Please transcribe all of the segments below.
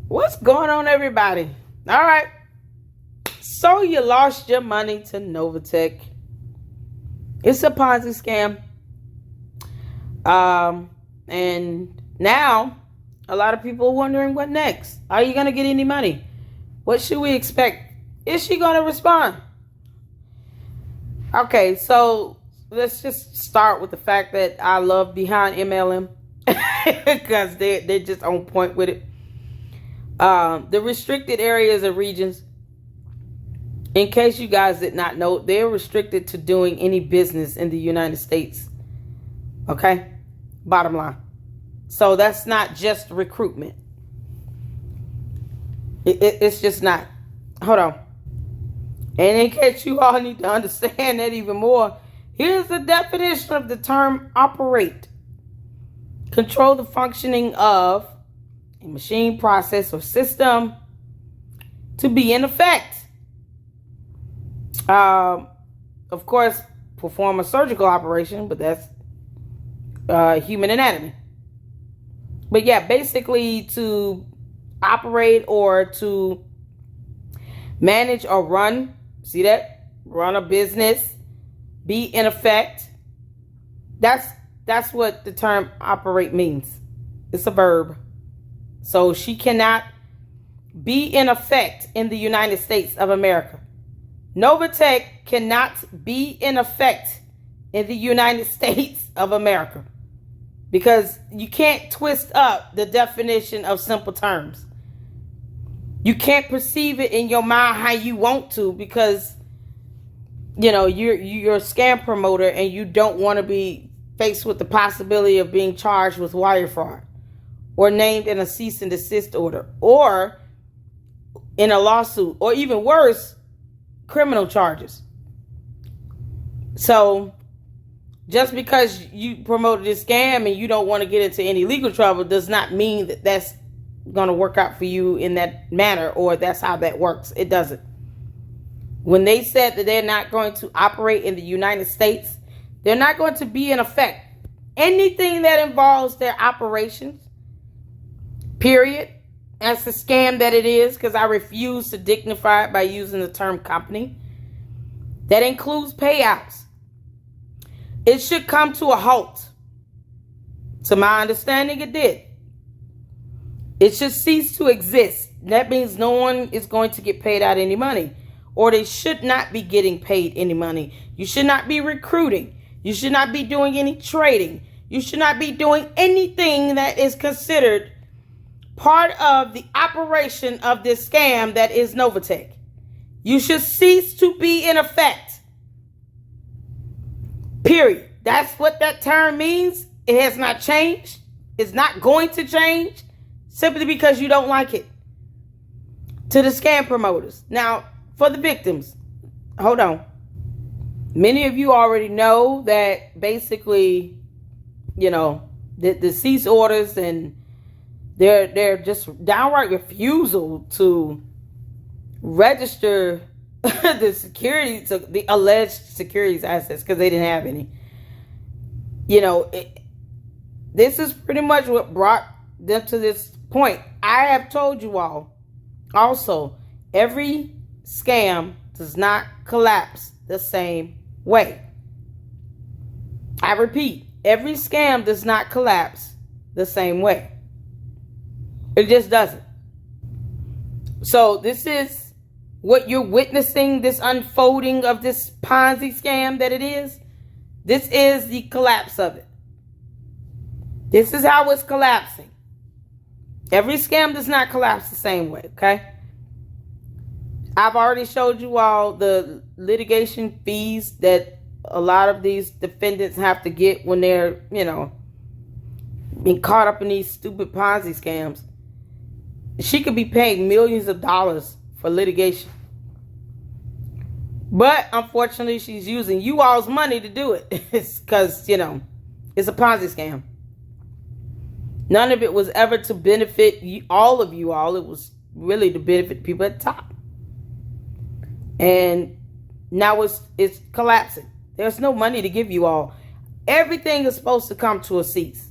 What's going on, everybody? All right. So you lost your money to Novatech. It's a Ponzi scam. And now a lot of people are wondering what next. Are you going to get any money? What should we expect? Is she going to respond? Okay, so let's just start with the fact that I love BehindMLM because they're just on point with it. The restricted areas and regions, in case you guys did not know, they're restricted to doing any business in the United States. Okay? Bottom line. So that's not just recruitment. It's just not. Hold on. And in case you all need to understand that even more, here's the definition of the term operate. Control the functioning of a machine, process, or system to be in effect. Of course, perform a surgical operation, but that's human anatomy. But yeah, basically to operate or to manage or run, see that? Run a business, be in effect. That's what the term operate means. It's a verb. So she cannot be in effect in the United States of America. Novatech cannot be in effect in the United States of America because you can't twist up the definition of simple terms. You can't perceive it in your mind how you want to because, you know, you're a scam promoter and you don't want to be faced with the possibility of being charged with wire fraud, or named in a cease and desist order, or in a lawsuit, or even worse, criminal charges. So just because you promoted this scam and you don't want to get into any legal trouble does not mean that that's going to work out for you in that manner, or that's how that works. It doesn't. When they said that they're not going to operate in the United States, they're not going to be in effect. Anything that involves their operations, period. That's the scam that it is, because I refuse to dignify it by using the term company. That includes payouts. It should come to a halt. To my understanding, it did. It should cease to exist. That means no one is going to get paid out any money, or they should not be getting paid any money. You should not be recruiting. You should not be doing any trading. You should not be doing anything that is considered part of the operation of this scam that is Novatech. You should cease to be in effect. Period. That's what that term means. It has not changed. It's not going to change simply because you don't like it. To the scam promoters. Now, for the victims, hold on. Many of you already know that basically, you know, the cease orders and they're just downright refusal to register the alleged securities assets because they didn't have any. You know, this is pretty much what brought them to this point. I have told you all also, every scam does not collapse the same way. I repeat, every scam does not collapse the same way. It just doesn't. So this is what you're witnessing, this unfolding of this Ponzi scam that it is. This is the collapse of it. This is how it's collapsing. Every scam does not collapse the same way, okay? I've already showed you all the litigation fees that a lot of these defendants have to get when they're, you know, being caught up in these stupid Ponzi scams. She could be paying millions of dollars for litigation. But unfortunately, she's using you all's money to do it. It's because, you know, it's a Ponzi scam. None of it was ever to benefit all of you all. It was really to benefit people at the top. And now it's collapsing. There's no money to give you all. Everything is supposed to come to a cease.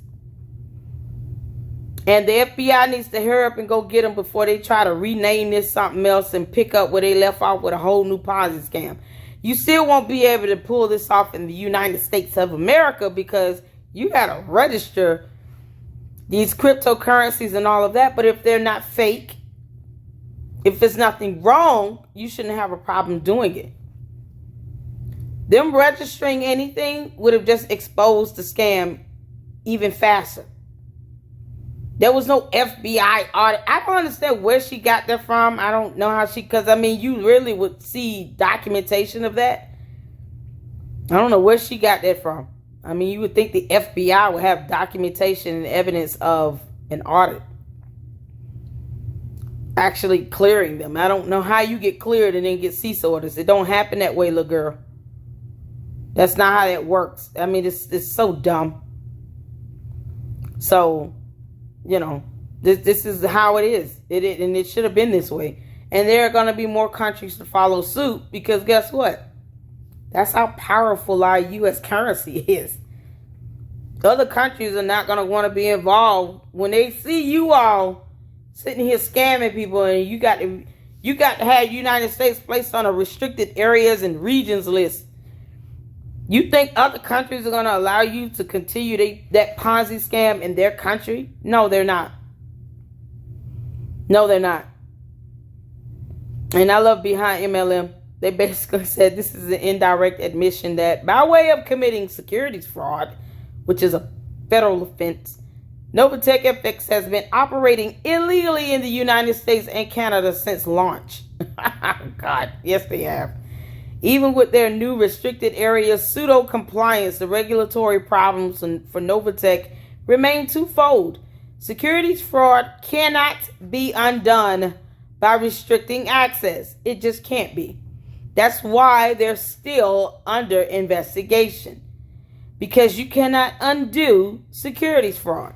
And the FBI needs to hurry up and go get them before they try to rename this something else and pick up where they left off with a whole new Ponzi scam. You still won't be able to pull this off in the United States of America because you got to register these cryptocurrencies and all of that. But if they're not fake, if there's nothing wrong, you shouldn't have a problem doing it. Them registering anything would have just exposed the scam even faster. There was no FBI audit. I don't understand where she got that from. I don't know how because I mean, you really would see documentation of that. I don't know where she got that from. I mean, you would think the FBI would have documentation and evidence of an audit actually clearing them. I don't know how you get cleared and then get cease orders. It don't happen that way, little girl. That's not how that works. I mean, it's so dumb. So, you know, this is how it is. And it should have been this way. And there are going to be more countries to follow suit because guess what? That's how powerful our U.S. currency is. Other countries are not going to want to be involved when they see you all sitting here scamming people, and you got to have United States placed on a restricted areas and regions list. You think other countries are going to allow you to continue that Ponzi scam in their country? No, they're not. No, they're not. And I love BehindMLM. They basically said this is an indirect admission that by way of committing securities fraud, which is a federal offense, Novatech FX has been operating illegally in the United States and Canada since launch. God, yes they have. Even with their new restricted area pseudo-compliance, the regulatory problems for Novatech remain twofold. Securities fraud cannot be undone by restricting access. It just can't be. That's why they're still under investigation. Because you cannot undo securities fraud.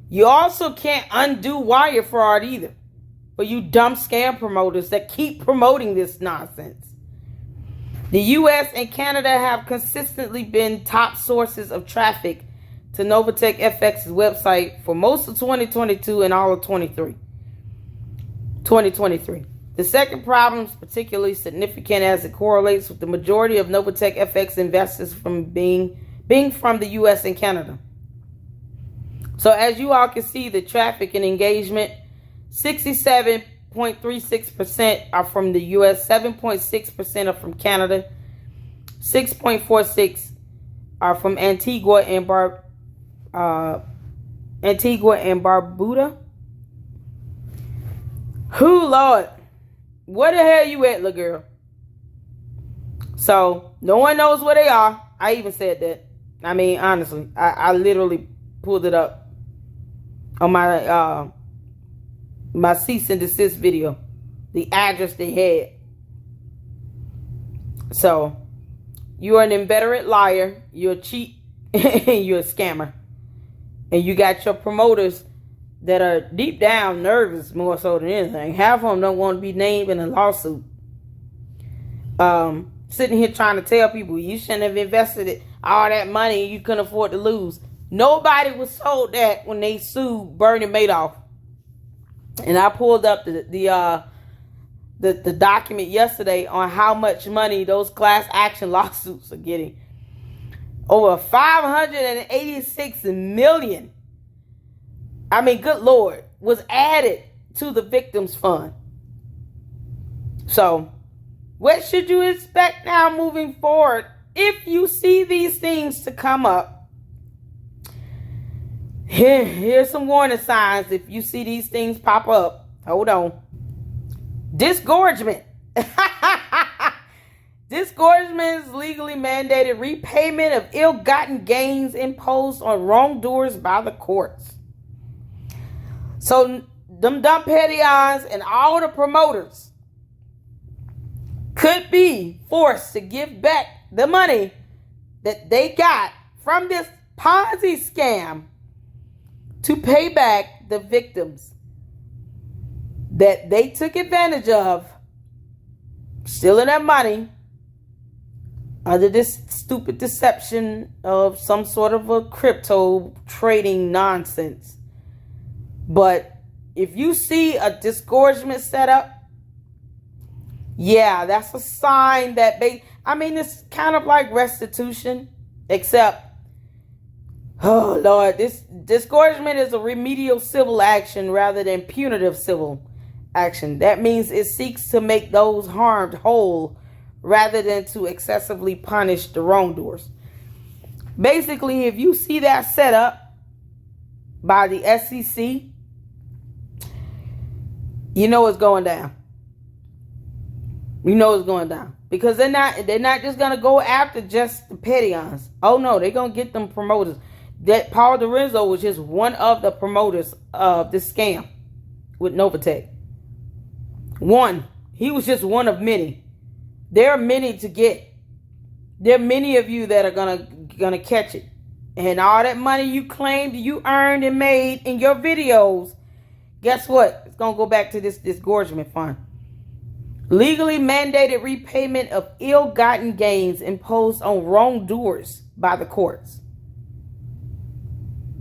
You also can't undo wire fraud either. For you dumb scam promoters that keep promoting this nonsense. The U.S. and Canada have consistently been top sources of traffic to Novatech FX's website for most of 2022 and all of 2023. The second problem is particularly significant as it correlates with the majority of Novatech FX investors from being from the U.S. and Canada. So as you all can see, the traffic and engagement, 67.36% are from the U.S., 7.6% are from Canada, 6.46% are from Antigua and Barbuda. Who, Lord? Where the hell you at, little girl? So, no one knows where they are. I even said that. I mean, honestly, I literally pulled it up on my my cease and desist video. The address they had. So, you're an inveterate liar. You're a cheat. You're a scammer. And you got your promoters that are deep down nervous more so than anything. Half of them don't want to be named in a lawsuit. Sitting here trying to tell people you shouldn't have invested all that money you couldn't afford to lose. Nobody was told that when they sued Bernie Madoff. And I pulled up the document yesterday on how much money those class action lawsuits are getting. Over 586 million. I mean, good Lord, was added to the victims fund. So, what should you expect now moving forward if you see these things to come up? Here's some warning signs if you see these things pop up. Hold on. Disgorgement. Disgorgement is legally mandated repayment of ill-gotten gains imposed on wrongdoers by the courts. So, them dumb petty-ons and all the promoters could be forced to give back the money that they got from this Ponzi scam to pay back the victims that they took advantage of, stealing their money under this stupid deception of some sort of a crypto trading nonsense. But if you see a disgorgement set up, yeah, that's a sign that it's kind of like restitution, except, oh Lord, this disgorgement is a remedial civil action rather than punitive civil action. That means it seeks to make those harmed whole rather than to excessively punish the wrongdoers. Basically, if you see that set up by the SEC, you know it's going down. You know it's going down. Because they're not just gonna go after just the petty-ons. Oh no, they're gonna get them promoters. That Paul DeRenzo was just one of the promoters of this scam with Novatech. One. He was just one of many. There are many to get. There are many of you that are gonna catch it. And all that money you claimed you earned and made in your videos, guess what? It's gonna go back to this disgorgement fund. Legally mandated repayment of ill-gotten gains imposed on wrongdoers by the courts.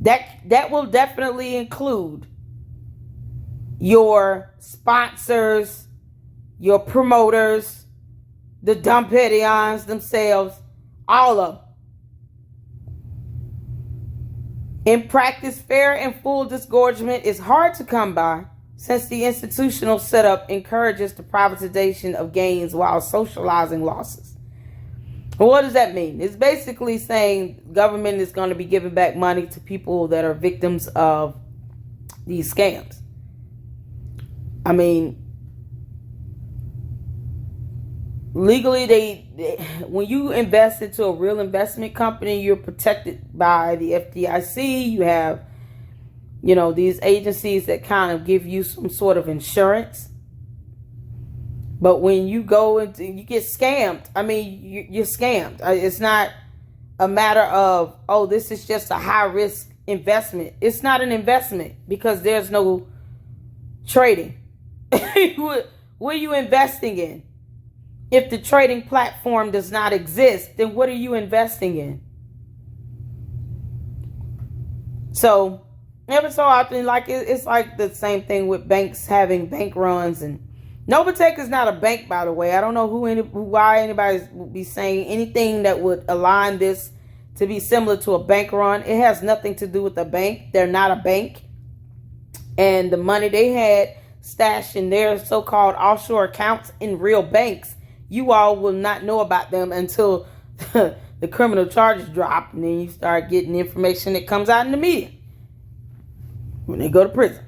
That will definitely include your sponsors, your promoters, the dumb petty-ons themselves, all of them. In practice, fair and full disgorgement is hard to come by, since the institutional setup encourages the privatization of gains while socializing losses. What does that mean? It's basically saying government is going to be giving back money to people that are victims of these scams. I mean, legally, when you invest into a real investment company, you're protected by the FDIC. You have, these agencies that kind of give you some sort of insurance. But when you go into, you get scammed. I mean, you're scammed. It's not a matter of, oh, this is just a high risk investment. It's not an investment because there's no trading. What are you investing in? If the trading platform does not exist, then what are you investing in? So, every so often, it's like the same thing with banks having bank runs. And Novatech is not a bank, by the way. I don't know why anybody would be saying anything that would align this to be similar to a bank run. It has nothing to do with a bank. They're not a bank. And the money they had stashed in their so-called offshore accounts in real banks, you all will not know about them until the criminal charges drop. And then you start getting information that comes out in the media when they go to prison.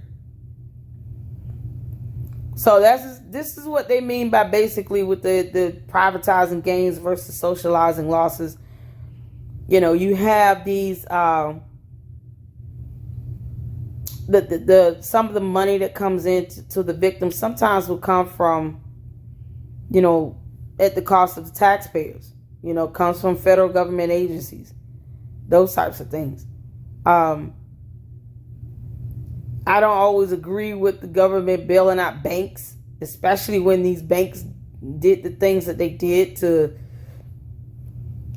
So this is what they mean by basically with the privatizing gains versus socializing losses. You have these some of the money that comes into the victims sometimes will come from, at the cost of the taxpayers. Comes from federal government agencies, those types of things. I don't always agree with the government bailing out banks, especially when these banks did the things that they did to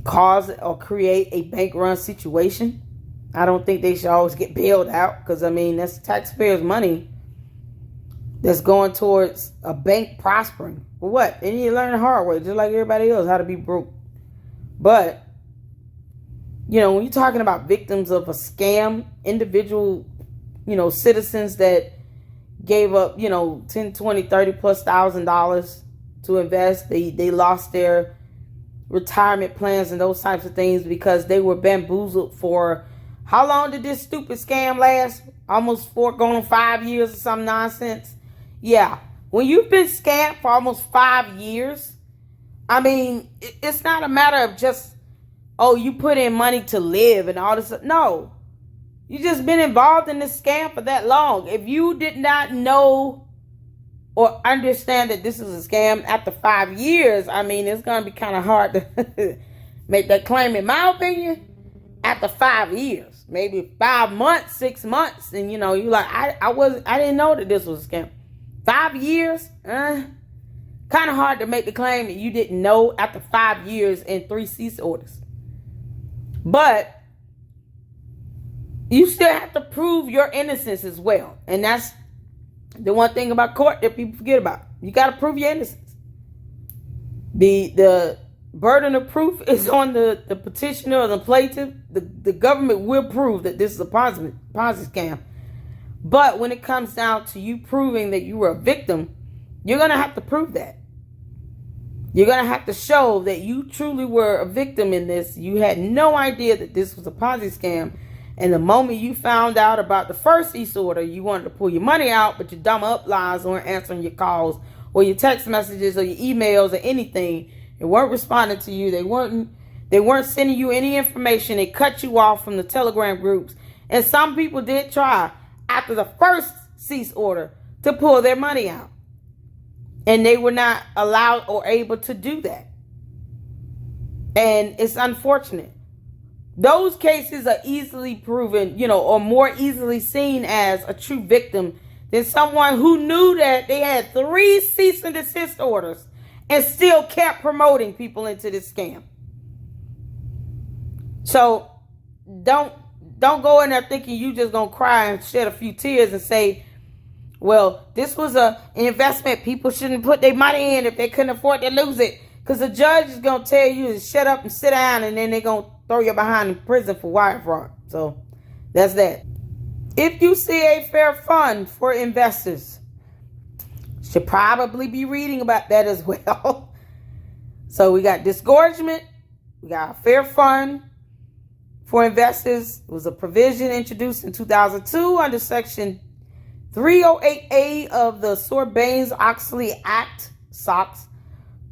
cause or create a bank run situation. I don't think they should always get bailed out because, that's taxpayers' money that's going towards a bank prospering. For what? They need to learn the hard way, just like everybody else, how to be broke. But, when you're talking about victims of a scam, individual citizens that gave up, 10, 20, 30 plus $1,000 to invest. They lost their retirement plans and those types of things because they were bamboozled for, how long did this stupid scam last? Almost going on 5 years or some nonsense. Yeah. When you've been scammed for almost 5 years, it's not a matter of just, oh, you put in money to live and all this. No. You just been involved in this scam for that long. If you did not know or understand that this is a scam after 5 years, it's going to be kind of hard to make that claim, in my opinion. After 5 years, maybe 5 months, 6 months, and you're like, I didn't know that this was a scam. 5 years, kind of hard to make the claim that you didn't know after 5 years and 3 cease orders. But you still have to prove your innocence as well. And that's the one thing about court that people forget about. You got to prove your innocence. The burden of proof is on the petitioner or the plaintiff. The government will prove that this is a Ponzi scam. But when it comes down to you proving that you were a victim, you're going to have to prove that. You're going to have to show that you truly were a victim in this. You had no idea that this was a Ponzi scam. And the moment you found out about the first cease order, you wanted to pull your money out, but your dumb up lies weren't answering your calls or your text messages or your emails or anything. They weren't responding to you. They weren't sending you any information. They cut you off from the Telegram groups. And some people did try after the first cease order to pull their money out. And they were not allowed or able to do that. And it's unfortunate. Those cases are easily proven, or more easily seen as a true victim than someone who knew that they had 3 cease and desist orders and still kept promoting people into this scam. So don't go in there thinking you just gonna cry and shed a few tears and say, well, this was an investment. People shouldn't put their money in if they couldn't afford to lose it. Because the judge is going to tell you to shut up and sit down, and then they're going to throw you behind in prison for wire fraud. So that's that. If you see a fair fund for investors, should probably be reading about that as well. So we got disgorgement. We got a fair fund for investors. It was a provision introduced in 2002 under Section 308A of the Sarbanes-Oxley Act, SOX.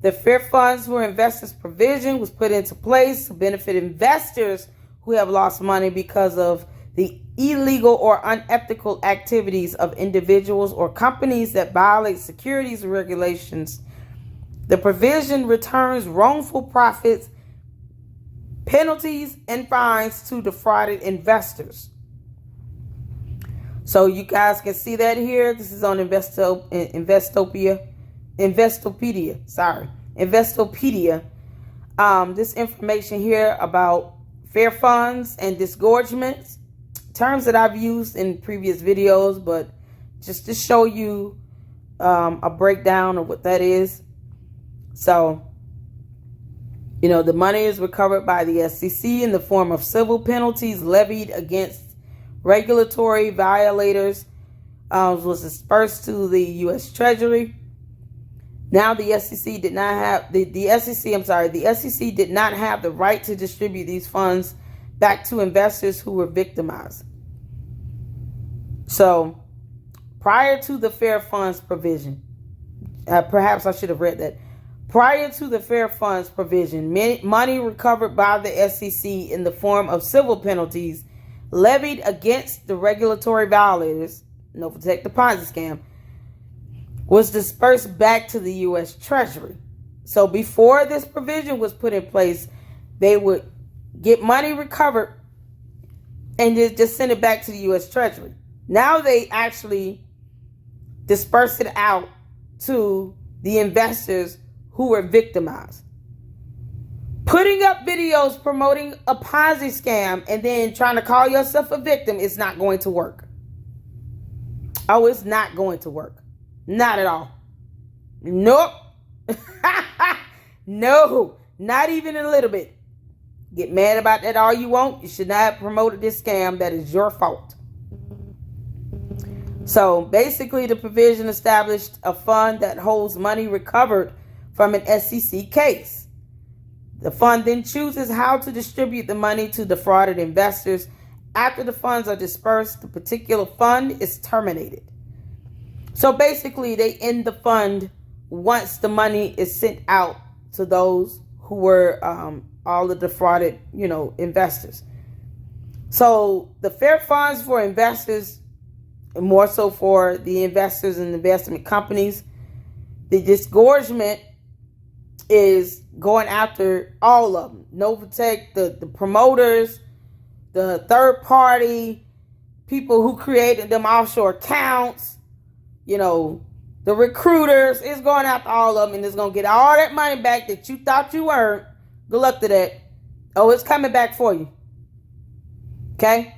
The Fair Funds for Investors provision was put into place to benefit investors who have lost money because of the illegal or unethical activities of individuals or companies that violate securities regulations. The provision returns wrongful profits, penalties, and fines to defrauded investors. So you guys can see that here. This is on Investopedia. This information here about fair funds and disgorgements, terms that I've used in previous videos, but just to show you a breakdown of what that is. So, the money is recovered by the SEC in the form of civil penalties levied against regulatory violators, was dispersed to the U.S. Treasury. Now the SEC did not have the SEC did not have the right to distribute these funds back to investors who were victimized. So, prior to the fair funds provision, perhaps I should have read that. Prior to the fair funds provision, money recovered by the SEC in the form of civil penalties levied against the regulatory violators, Novatech, the Ponzi scam, was dispersed back to the U.S. Treasury. So before this provision was put in place, they would get money recovered and just send it back to the U.S. Treasury. Now they actually disperse it out to the investors who were victimized. Putting up videos promoting a Ponzi scam and then trying to call yourself a victim is not going to work. Oh, it's not going to work. Not at all. Nope. No, not even a little bit. Get mad about that all you want. You should not have promoted this scam. That is your fault. So basically, the provision established a fund that holds money recovered from an SEC case. The fund then chooses how to distribute the money to defrauded investors. After the funds are dispersed, the particular fund is terminated. So basically, they end the fund once the money is sent out to those who were all the defrauded, investors. So the fair funds for investors, more so for the investors and investment companies, the disgorgement is going after all of them. Novatech, the promoters, the third party, people who created them offshore accounts, the recruiters. It's going after all of them, and it's going to get all that money back that you thought you earned. Good luck to that. Oh, it's coming back for you. Okay?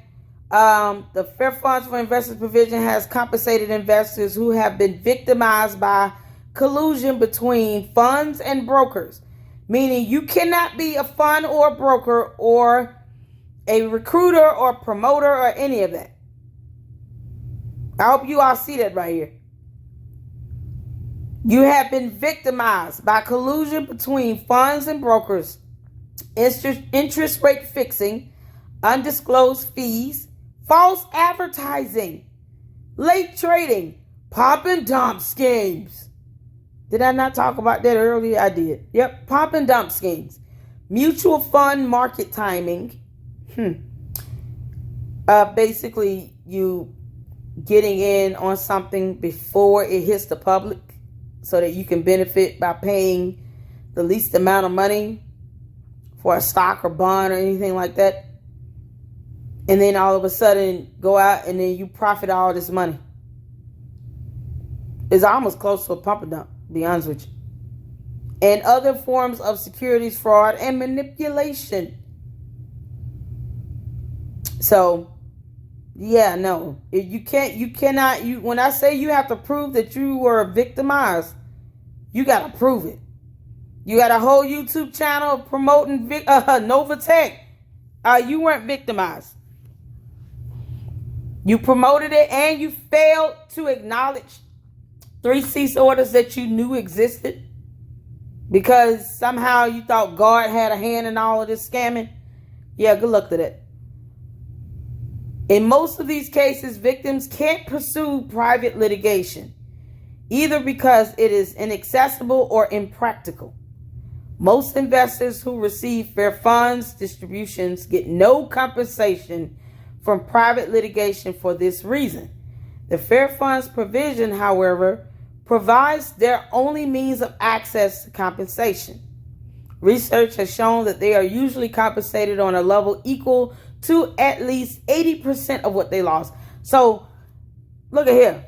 The Fair Funds for Investors provision has compensated investors who have been victimized by collusion between funds and brokers, meaning you cannot be a fund or a broker or a recruiter or promoter or any of that. I hope you all see that right here. You have been victimized by collusion between funds and brokers, interest rate fixing, undisclosed fees, false advertising, late trading, pump and dump schemes. Did I not talk about that earlier? I did. Yep, pump and dump schemes, mutual fund market timing. Basically, you getting in on something before it hits the public so that you can benefit by paying the least amount of money for a stock or bond or anything like that. And then all of a sudden go out and then you profit all this money. It's almost close to a pump and dump, to be honest with you. And other forms of securities fraud and manipulation. So, yeah, no. When I say you have to prove that you were victimized, you got to prove it. You got a whole YouTube channel promoting Novatech. You weren't victimized. You promoted it and you failed to acknowledge 3 cease orders that you knew existed because somehow you thought God had a hand in all of this scamming. Yeah, good luck to that. In most of these cases, victims can't pursue private litigation, either because it is inaccessible or impractical. Most investors who receive fair funds distributions get no compensation from private litigation for this reason. The fair funds provision, however, provides their only means of access to compensation. Research has shown that they are usually compensated on a level equal to at least 80% of what they lost. So, look at here.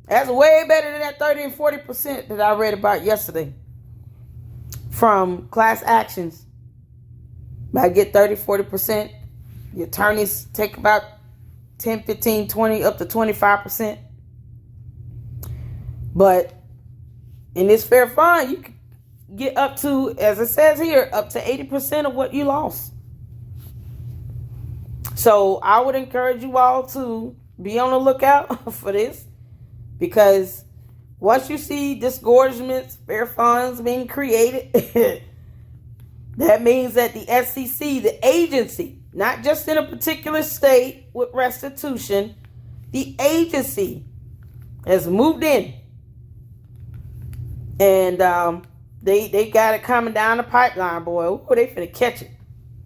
That's way better than that 30 and 40% that I read about yesterday from class actions. I get 30, 40%. The attorneys take about 10, 15, 20, up to 25%. But in this fair fund, you can get up to, as it says here, up to 80% of what you lost. So I would encourage you all to be on the lookout for this, because once you see disgorgements, fair funds being created, that means that the SEC, the agency, not just in a particular state with restitution, the agency has moved in. And they got it coming down the pipeline, boy. Ooh, they finna catch it.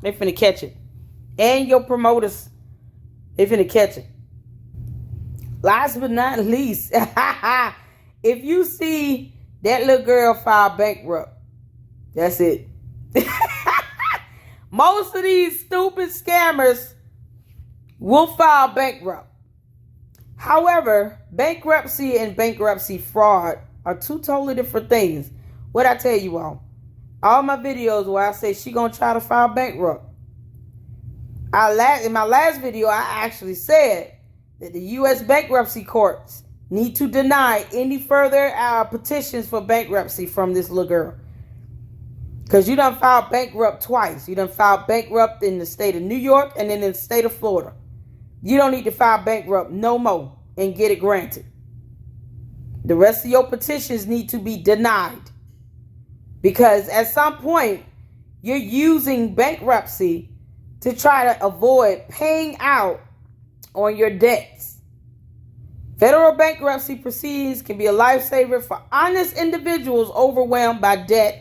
They finna catch it. And your promoters, they finna catch it. Last but not least, if you see that little girl file bankrupt, that's it. Most of these stupid scammers will file bankrupt. However, bankruptcy and bankruptcy fraud are two totally different things. What I tell you all my videos where I say she gonna try to file bankrupt. In my last video, I actually said that the U.S. bankruptcy courts need to deny any further petitions for bankruptcy from this little girl. Because you done filed bankrupt twice. You done filed bankrupt in the state of New York and then in the state of Florida. You don't need to file bankrupt no more and get it granted. The rest of your petitions need to be denied. Because at some point, you're using bankruptcy to try to avoid paying out on your debts. Federal bankruptcy proceedings can be a lifesaver for honest individuals overwhelmed by debt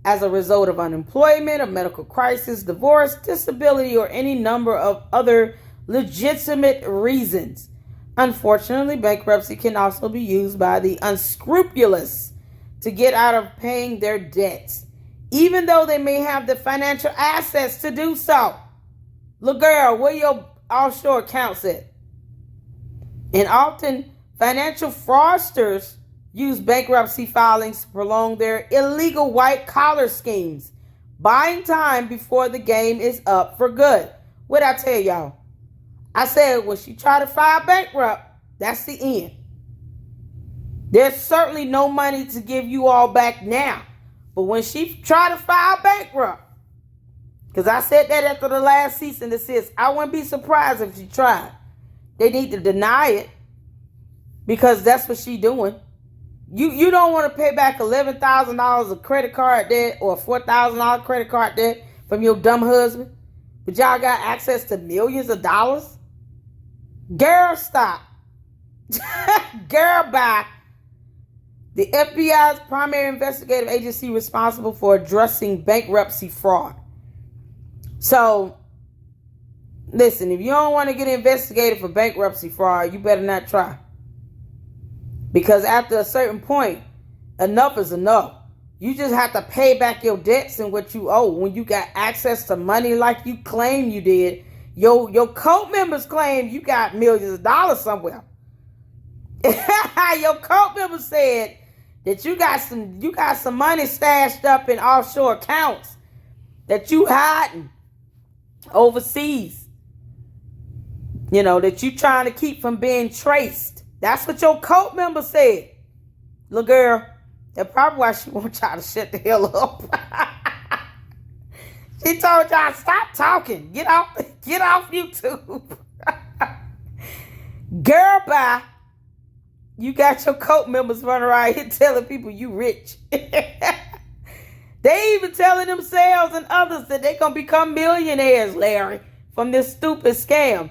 as a result of unemployment, a medical crisis, divorce, disability, or any number of other legitimate reasons. Unfortunately, bankruptcy can also be used by the unscrupulous to get out of paying their debts, even though they may have the financial assets to do so. Look, girl, where your offshore accounts at? And often, financial fraudsters use bankruptcy filings to prolong their illegal white-collar schemes, buying time before the game is up for good. What I tell y'all? I said when she tried to file bankrupt, that's the end. There's certainly no money to give you all back now. But when she tried to file bankrupt, because I said that after the last cease and desist, I wouldn't be surprised if she tried. They need to deny it because that's what she doing. You don't want to pay back $11,000 of credit card debt or $4,000 credit card debt from your dumb husband, but y'all got access to millions of dollars? Girl, stop. Girl, bye. The FBI's primary investigative agency responsible for addressing bankruptcy fraud. So, listen, if you don't want to get investigated for bankruptcy fraud, you better not try. Because after a certain point, enough is enough. You just have to pay back your debts and what you owe. When you got access to money like you claim you did, your cult members claim you got millions of dollars somewhere. Your cult members said that you got some money stashed up in offshore accounts that you hiding overseas. You know, that you trying to keep from being traced. That's what your cult member said. Little girl, that's probably why she won't y'all to shut the hell up. She told y'all, stop talking. Get off YouTube. Girl, bye. You got your cult members running around here telling people you rich. They even telling themselves and others that they gonna become millionaires, Larry, from this stupid scam.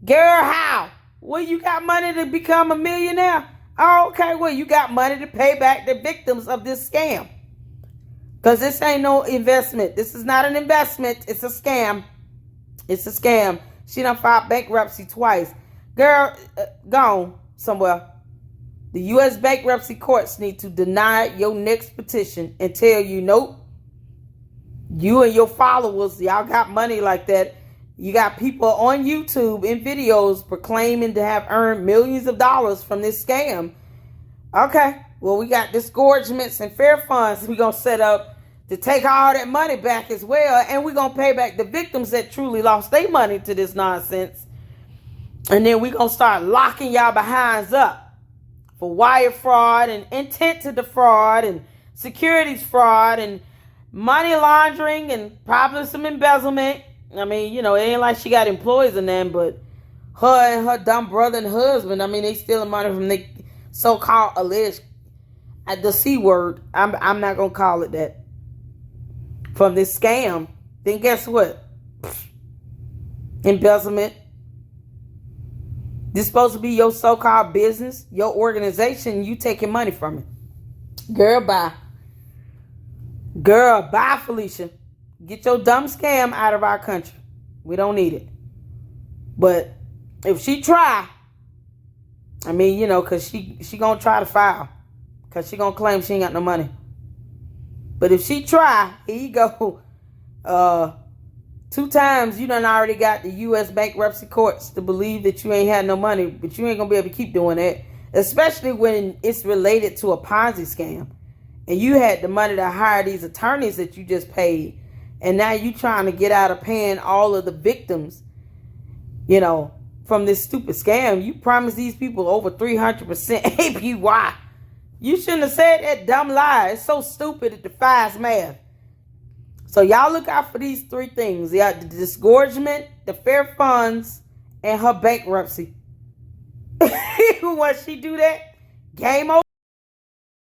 Girl, how? Well, you got money to become a millionaire? Oh, okay, well, you got money to pay back the victims of this scam. Because this ain't no investment. This is not an investment. It's a scam. It's a scam. She done filed bankruptcy twice. Girl, gone somewhere. The U.S. bankruptcy courts need to deny your next petition and tell you, nope. You and your followers, y'all got money like that. You got people on YouTube in videos proclaiming to have earned millions of dollars from this scam. Okay, well, we got disgorgements and fair funds we're going to set up to take all that money back as well. And we're going to pay back the victims that truly lost their money to this nonsense. And then we're going to start locking y'all behinds up for wire fraud and intent to defraud and securities fraud and money laundering and probably some embezzlement. I mean, you know, it ain't like she got employees in them, but her and her dumb brother and husband, I mean, they stealing money from the so-called alleged, the C word, I'm not going to call it that, from this scam. Then guess what? Embezzlement. This supposed to be your so-called business, your organization, you taking money from it. Girl, bye. Girl, bye, Felicia. Get your dumb scam out of our country. We don't need it. But if she try, I mean, you know, because she going to try to file. Because she going to claim she ain't got no money. But if she try, here you go. 2 times you done already got the U.S. bankruptcy courts to believe that you ain't had no money. But you ain't going to be able to keep doing that. Especially when it's related to a Ponzi scam. And you had the money to hire these attorneys that you just paid. And now you trying to get out of paying all of the victims, you know, from this stupid scam. You promised these people over 300% APY. You shouldn't have said that dumb lie. It's so stupid it defies math. So y'all look out for these 3 things. The disgorgement, the fair funds, and her bankruptcy. Once she do that, game over.